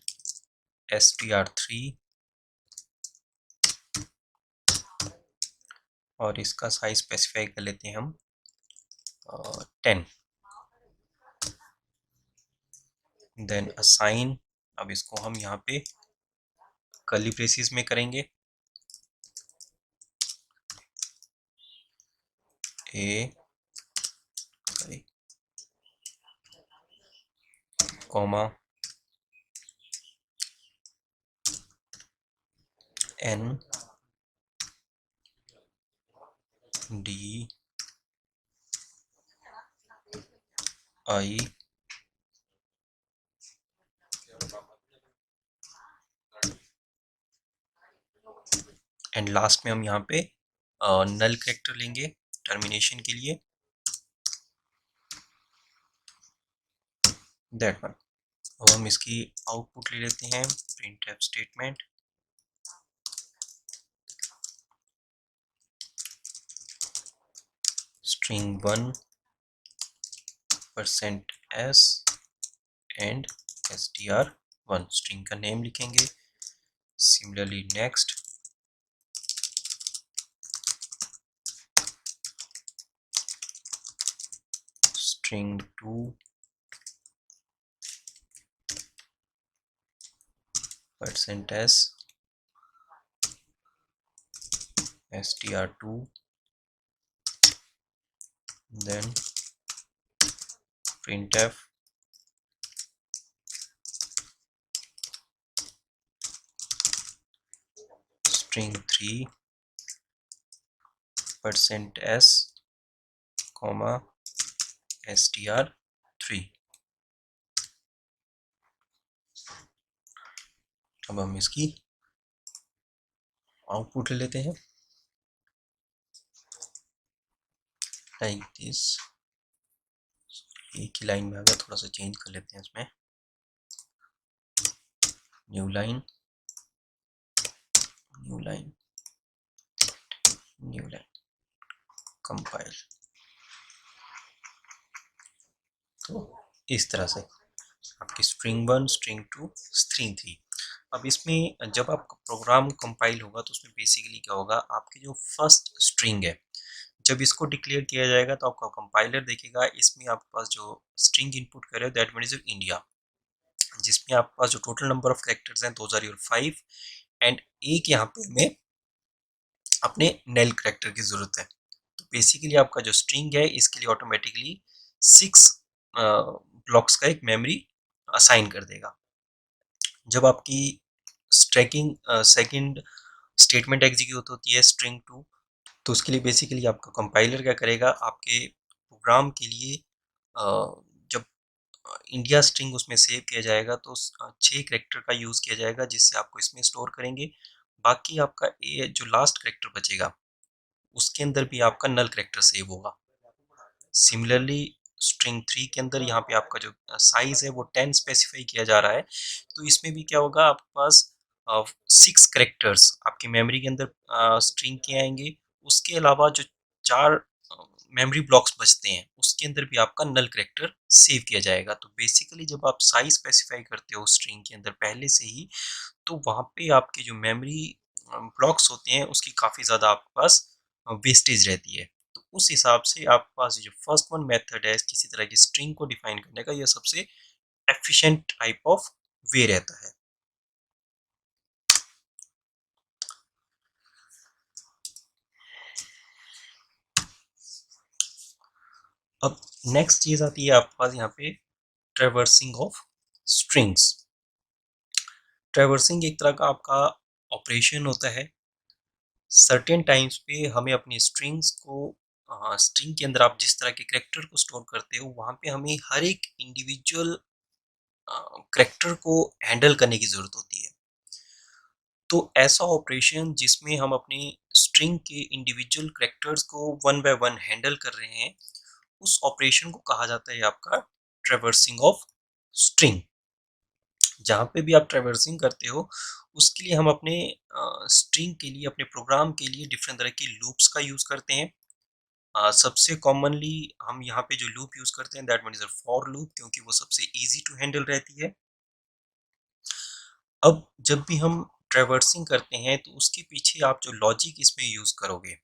str3, और इसका साइज स्पेसिफाई कर लेते हैं हम 10, देन असाइन, अब इसको हम यहाँ पे कर्ली ब्रेसेस में करेंगे, A sorry comma N D I and last में हम यहाँ पे नल कैरेक्टर लेंगे टर्मिनेशन के लिए, दैट वन। अब हम इसकी आउटपुट ले लेते हैं, printf statement, string 1 %s and str1 string का नेम लिखेंगे। Similarly next string2 %s str2 then printf string3 %s comma str3। अब हम इसकी आउटपुट ले लेते हैं लाइक दिस। एक ही लाइन में आ गया, थोड़ा सा चेंज कर लेते हैं इसमें। New line new line new line compile. तो इस तरह से आपकी string1 string2 string3। अब इसमें जब आपका प्रोग्राम कंपाइल होगा तो उसमें बेसिकली क्या होगा, आपकी जो फर्स्ट स्ट्रिंग है जब इसको डिक्लेयर किया जाएगा तो आपका कंपाइलर देखेगा इसमें आपके पास जो स्ट्रिंग इनपुट करे दैट मीन्स इंडिया, जिसमें आपके पास जो टोटल नंबर ऑफ कैरेक्टर्स हैं 5 एंड एक यहाँ पे हमें अपने नेल कैरेक्टर की जरूरत है। तो बेसिकली आपका जो स्ट्रिंग है इसके लिए ऑटोमेटिकली 6 ब्लॉक्स का एक मेमोरी असाइन कर देगा। जब आपकी स्ट्रैकिंग सेकंड स्टेटमेंट एग्जीक्यूट होती है string2, तो उसके लिए बेसिकली आपका कंपाइलर क्या करेगा, आपके प्रोग्राम के लिए जब इंडिया स्ट्रिंग उसमें सेव किया जाएगा तो 6 कैरेक्टर का यूज़ किया जाएगा जिससे आपको इसमें स्टोर करेंगे। बाकी आपका ये जो लास्ट कैरेक्टर बचेगा उसके अंदर भी आपका नल कैरेक्टर सेव होगा। सिमिलरली string3 के अंदर यहाँ पे आपका जो साइज है वो 10 स्पेसिफाई किया जा रहा है। तो इसमें भी क्या होगा, आपके पास 6 कैरेक्टर्स आपकी मेमोरी के अंदर स्ट्रिंग के आएंगे। उसके अलावा जो 4 मेमोरी ब्लॉक्स बचते हैं उसके अंदर भी आपका नल कैरेक्टर सेव किया जाएगा। तो बेसिकली जब आप साइज स्पेसिफाई करते हो स्ट्रिंग के अंदर पहले से ही, तो वहाँ पे आपके जो मेमोरी ब्लॉक्स होते हैं उसकी काफ़ी ज़्यादा आपके पास वेस्टेज रहती है। तो उस हिसाब से आपके पास जो फर्स्ट वन मेथड है किसी तरह की स्ट्रिंग को डिफाइन करने का, यह सबसे एफिशिएंट टाइप ऑफ वे रहता है। अब नेक्स्ट चीज आती है आपके पास यहाँ पे ट्रेवर्सिंग ऑफ स्ट्रिंग्स। ट्रेवर्सिंग एक तरह का आपका ऑपरेशन होता है। सर्टेन टाइम्स पे हमें अपनी स्ट्रिंग्स को स्ट्रिंग के अंदर आप जिस तरह के करेक्टर को स्टोर करते हो वहाँ पे हमें हर एक इंडिविजुअल करेक्टर को हैंडल करने की ज़रूरत होती है। तो ऐसा ऑपरेशन जिसमें हम अपने स्ट्रिंग के इंडिविजुअल करेक्टर्स को वन बाय वन हैंडल कर रहे हैं, उस ऑपरेशन को कहा जाता है आपका ट्रेवर्सिंग ऑफ स्ट्रिंग। जहाँ पे भी आप ट्रेवर्सिंग करते हो उसके लिए हम अपने स्ट्रिंग के लिए, अपने प्रोग्राम के लिए डिफरेंट तरह के लूप्स का यूज़ करते हैं। सबसे कॉमनली हम यहाँ पे जो लूप यूज़ करते हैं दैट मीन्स फॉर लूप, क्योंकि वो सबसे इजी टू हैंडल रहती है। अब जब भी हम ट्रेवर्सिंग करते हैं तो उसके पीछे आप जो लॉजिक इसमें यूज़ करोगे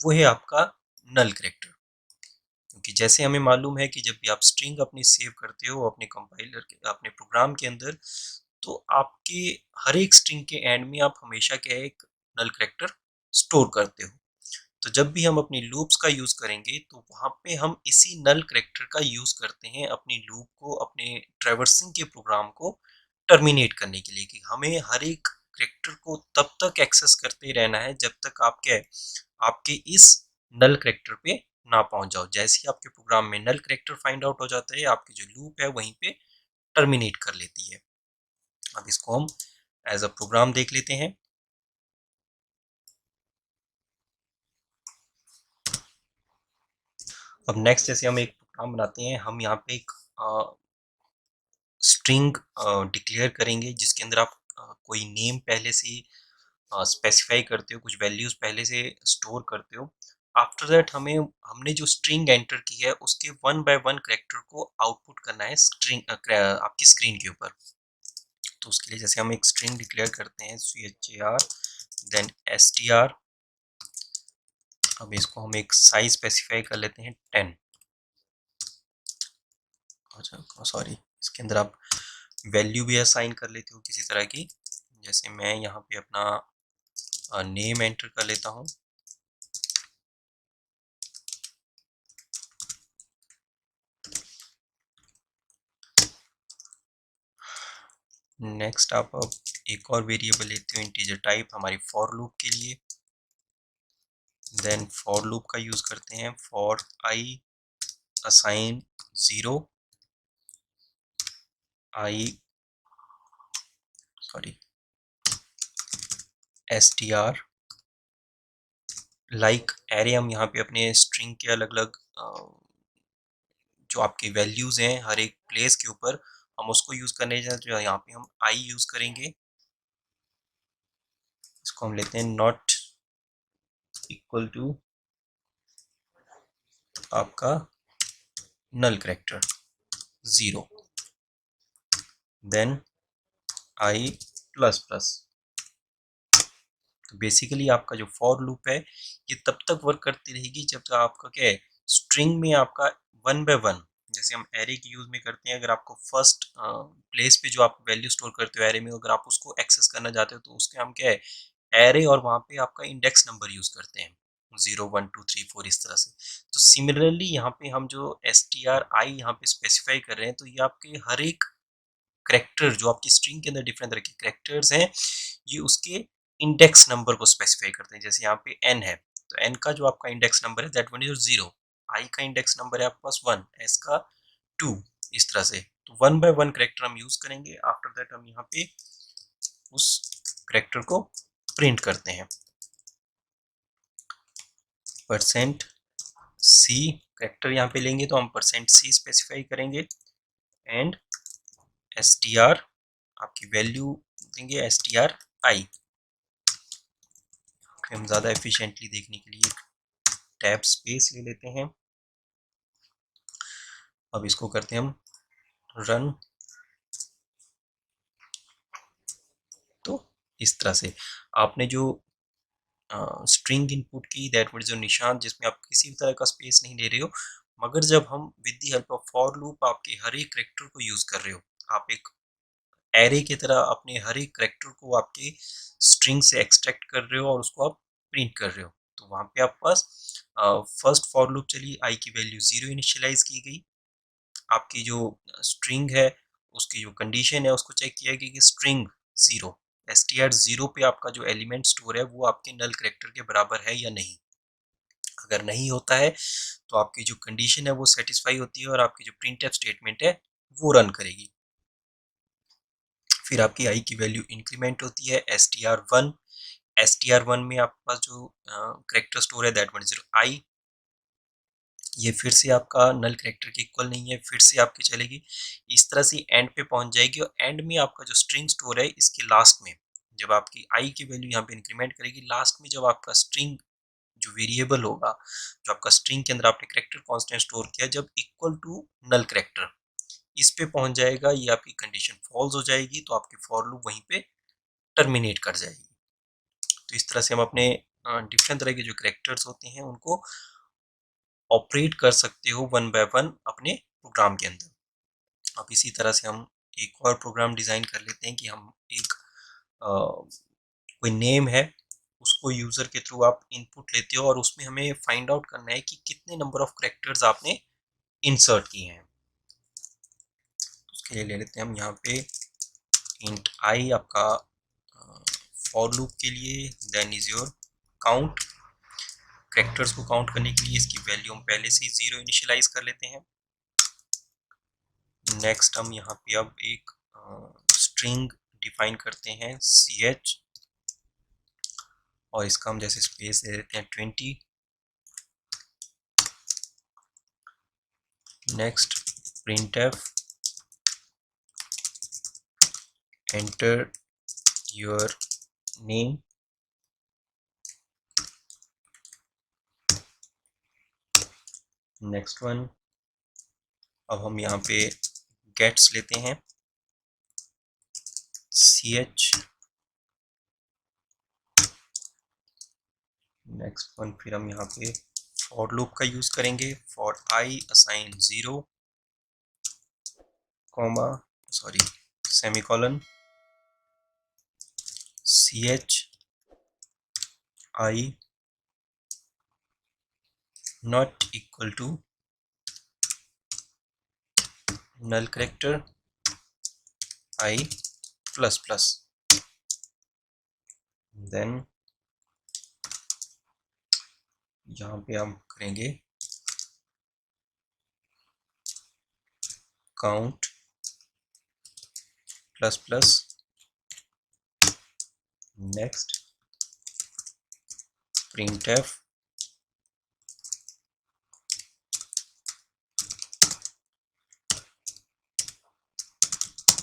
वो है आपका नल कैरेक्टर। क्योंकि जैसे हमें मालूम है कि जब भी आप स्ट्रिंग अपनी सेव करते हो अपने कंपाइलर के, अपने प्रोग्राम के अंदर, तो आपके हर एक स्ट्रिंग के एंड में आप हमेशा क्या है, एक नल कैरेक्टर स्टोर करते हो। तो जब भी हम अपनी लूप्स का यूज़ करेंगे तो वहाँ पे हम इसी नल कैरेक्टर का यूज़ करते हैं अपनी लूप को, अपने ट्रैवर्सिंग के प्रोग्राम को टर्मिनेट करने के लिए, कि हमें हर एक कैरेक्टर को तब तक एक्सेस करते रहना है जब तक आप क्या है, आपके इस नल कैरेक्टर पे ना पहुंच जाओ। जैसे ही आपके प्रोग्राम में नल कैरेक्टर फाइंड आउट हो जाता है, आपकी जो लूप है वहीं पे टर्मिनेट कर लेती है। अब इसको हम एज अ प्रोग्राम देख लेते हैं। अब नेक्स्ट जैसे हम एक प्रोग्राम बनाते हैं, हम यहाँ पे एक स्ट्रिंग डिक्लेयर करेंगे जिसके अंदर आप कोई नेम पहले से स्पेसिफाई करते हो, कुछ वैल्यूज पहले से स्टोर करते हो। आफ्टर दैट हमने जो स्ट्रिंग एंटर की है उसके वन बाय वन कैरेक्टर को आउटपुट करना है स्ट्रिंग आपकी स्क्रीन के ऊपर। तो उसके लिए जैसे हम एक स्ट्रिंग डिक्लेयर करते हैं char देन str। अब इसको हम एक साइज स्पेसिफाई कर लेते हैं 10। अच्छा सॉरी, इसके अंदर आप वैल्यू भी असाइन कर लेते हो किसी तरह की। जैसे मैं यहाँ पे अपना नेम एंटर कर लेता हूँ। नेक्स्ट आप अब एक और वेरिएबल लेते हो इंटीजर टाइप हमारी फॉर लूप के लिए। देन फॉर लूप का यूज करते हैं for I assign 0 I sorry str like array. हम यहाँ पे अपने स्ट्रिंग के अलग अलग जो आपकी वैल्यूज हैं हर एक प्लेस के ऊपर हम उसको यूज करने जाए, तो यहाँ पे हम आई यूज करेंगे। इसको हम लेते हैं नॉट इक्वल टू आपका null character 0 then I plus plus. तो बेसिकली आपका जो फॉर लूप है ये तब तक वर्क करती रहेगी जब तक आपका क्या है स्ट्रिंग में आपका वन बाय वन, जैसे हम एरे की यूज में करते हैं, अगर आपको फर्स्ट प्लेस पे जो आप वैल्यू स्टोर करते हो एरे में, अगर आप उसको एक्सेस करना चाहते हो तो उसके हम क्या है एरे और वहाँ पे आपका इंडेक्स नंबर यूज करते हैं 0 1 2 3 4 इस तरह से। तो सिमिलरली यहाँ पे हम जो str यहाँ पे स्पेसिफाई कर रहे हैं तो ये आपके हर एक करेक्टर जो आपकी स्ट्रिंग के अंदर डिफरेंट तरह के करेक्टर्स हैं ये उसके इंडेक्स नंबर को स्पेसिफाई करते हैं। जैसे यहाँ पे n है तो n का जो आपका इंडेक्स नंबर है दैट वन इज 0, i का इंडेक्स नंबर है आपके पास 1, s का 2, इस तरह से। तो वन बाय वन करेक्टर हम यूज करेंगे। आफ्टर दैट हम यहाँ पे उस करेक्टर को प्रिंट करते हैं। परसेंट सी करेक्टर यहाँ पे लेंगे तो हम परसेंट सी स्पेसिफाई करेंगे एंड str आपकी वैल्यू देंगे str i। हम ज़्यादा एफिशिएंटली देखने के लिए टैब स्पेस ले लेते हैं। अब इसको करते हैं हम रन। तो इस तरह से आपने जो स्ट्रिंग इनपुट की दैट मीन जो निशान जिसमें आप किसी भी तरह का स्पेस नहीं ले रहे हो, मगर जब हम with the help of for loop आपके हर एक करेक्टर को यूज कर रहे हो, आप एक एरे की तरह अपने हर एक करेक्टर को आपके स्ट्रिंग से एक्सट्रैक्ट कर रहे हो और उसको आप प्रिंट कर रहे हो। तो वहाँ पे आपके पास फर्स्ट फॉर लूप चली, आई की वैल्यू 0 इनिशियलाइज की गई, आपकी जो स्ट्रिंग है उसकी जो कंडीशन है उसको चेक किया गया कि स्ट्रिंग 0 str 0 पे आपका जो एलिमेंट स्टोर है वो आपके नल करेक्टर के बराबर है या नहीं। अगर नहीं होता है तो आपकी जो कंडीशन है वो सेटिस्फाई होती है और आपकी जो प्रिंटफ स्टेटमेंट है वो रन करेगी। फिर आपकी आई की वैल्यू इंक्रीमेंट होती है str1। str1 में आपके पास जो करेक्टर स्टोर है दैट वन इज आई, ये फिर से आपका नल करेक्टर के इक्वल नहीं है, फिर से आपकी चलेगी इस तरह से एंड पे पहुंच जाएगी। और एंड में आपका जो स्ट्रिंग स्टोर है इसके लास्ट में जब आपकी आई की वैल्यू यहाँ पे इंक्रीमेंट करेगी, लास्ट में जब आपका स्ट्रिंग जो वेरिएबल होगा जो आपका स्ट्रिंग के अंदर आपने करेक्टर कांस्टेंट स्टोर किया जब इक्वल टू नल करेक्टर इस पे पहुंच जाएगा, ये आपकी कंडीशन फॉल्स हो जाएगी तो आपकी फॉर लूप वहीं पे टर्मिनेट कर जाएगी। तो इस तरह से हम अपने डिफरेंट तरह के जो करेक्टर्स होते हैं उनको ऑपरेट कर सकते हो वन बाय वन अपने प्रोग्राम के अंदर। अब इसी तरह से हम एक और प्रोग्राम डिज़ाइन कर लेते हैं कि हम एक कोई नेम है उसको यूज़र के थ्रू आप इनपुट लेते हो और उसमें हमें फाइंड आउट करना है कि कितने नंबर ऑफ करेक्टर्स आपने इंसर्ट किए हैं। उसके लिए ले लेते हैं हम यहाँ पे इंट आई आपका फॉर लूप के लिए, then is your count, characters को काउंट करने के लिए इसकी वैल्यू हम पहले से ही 0 इनिशियलाइज कर लेते हैं। नेक्स्ट हम यहाँ पे अब एक स्ट्रिंग डिफाइन करते हैं ch और इसका हम जैसे स्पेस दे देते हैं 20। Next printf enter your name next one, अब हम यहाँ पे गेट्स लेते हैं, ch। नेक्स्ट वन, फिर हम यहाँ पे फॉर लूप का यूज करेंगे, for I assign 0, comma, sorry, semicolon, ch I not equal to null character I plus plus. Then यहाँ पे हम करेंगे count plus plus. Next printf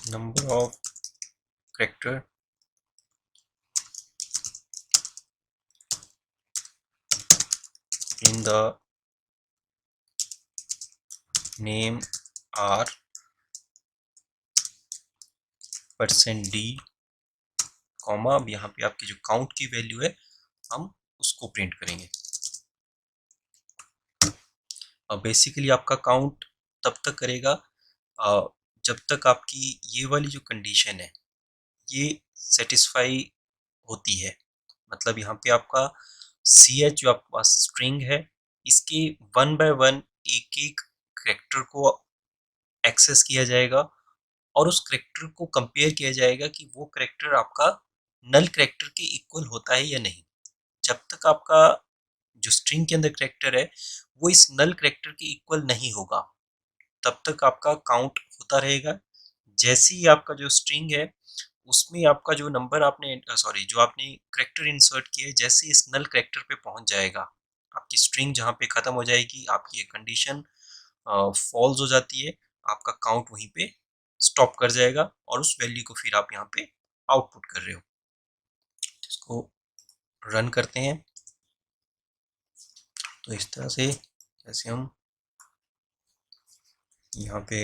number of character in the name are %d, comma, अब यहाँ पे आपकी जो count की वैल्यू है हम उसको प्रिंट करेंगे। अब बेसिकली आपका काउंट तब तक करेगा जब तक आपकी ये वाली जो कंडीशन है ये सेटिस्फाई होती है। मतलब यहाँ पे आपका ch जो आपके पास स्ट्रिंग है, इसके 1 बाय 1 एक एक करेक्टर को एक्सेस किया जाएगा और उस करेक्टर को कंपेयर किया जाएगा कि वो करेक्टर आपका नल करेक्टर के इक्वल होता है या नहीं। जब तक आपका जो स्ट्रिंग के अंदर करेक्टर है वो इस नल करेक्टर के इक्वल नहीं होगा तब तक आपका काउंट होता रहेगा। जैसे ही आपका जो स्ट्रिंग है उसमें आपका जो नंबर आपने सॉरी जो आपने करेक्टर इंसर्ट किया है, जैसे इस नल करेक्टर पे पहुंच जाएगा, आपकी स्ट्रिंग जहाँ पे खत्म हो जाएगी, आपकी ये कंडीशन फॉल्स हो जाती है, आपका काउंट वहीं पे स्टॉप कर जाएगा और उस वैल्यू को फिर आप यहाँ पे आउटपुट कर रहे हो। इसको रन करते हैं तो इस तरह से जैसे हम यहाँ पे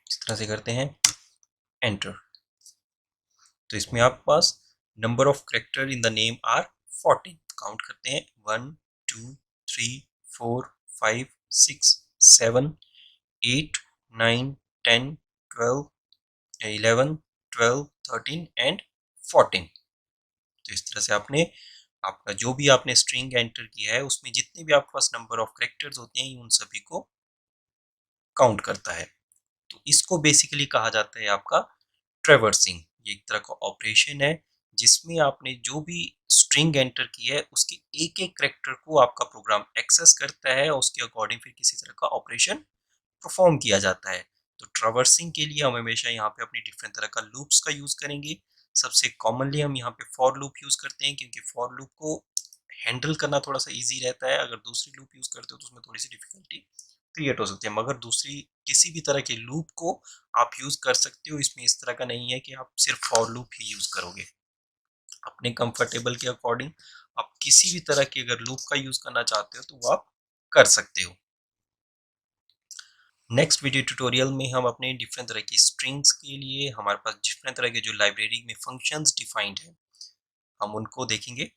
इस तरह से करते हैं एंटर, तो इसमें आपके पास number of character in the name are 14। Count करते हैं 1 2 3 4 5 6 7 8 9 10 12 11 12 13 एंड 14। तो इस तरह से आपने आपका जो भी आपने स्ट्रिंग एंटर किया है उसमें जितने भी आपके पास नंबर ऑफ करेक्टर्स होते हैं उन सभी को काउंट करता है। तो इसको बेसिकली कहा जाता है आपका ट्रैवर्सिंग। ये एक तरह का ऑपरेशन है जिसमें आपने जो भी स्ट्रिंग एंटर की है उसके एक एक करेक्टर को आपका प्रोग्राम एक्सेस करता है और उसके अकॉर्डिंग फिर किसी तरह का ऑपरेशन परफॉर्म किया जाता है। तो ट्रैवर्सिंग के लिए हम हमेशा यहाँ पे अपनी डिफरेंट तरह का लूप्स का यूज करेंगे। सबसे कॉमनली हम यहाँ पे फॉर लूप यूज करते हैं क्योंकि फॉर लूप को हैंडल करना थोड़ा सा इजी रहता है। अगर दूसरी लूप यूज करते हो तो उसमें थोड़ी सी डिफिकल्टी क्रिएट हो सकती है, मगर दूसरी किसी भी तरह के लूप को आप यूज कर सकते हो। इसमें इस तरह का नहीं है कि आप सिर्फ फॉर लूप ही यूज करोगे। अपने कंफर्टेबल के अकॉर्डिंग आप किसी भी तरह के अगर लूप का यूज करना चाहते हो तो वो आप कर सकते हो। नेक्स्ट वीडियो ट्यूटोरियल में हम अपने डिफरेंट तरह की स्ट्रिंग्स के लिए हमारे पास डिफरेंट तरह के जो लाइब्रेरी में फंक्शंस डिफाइंड है हम उनको देखेंगे।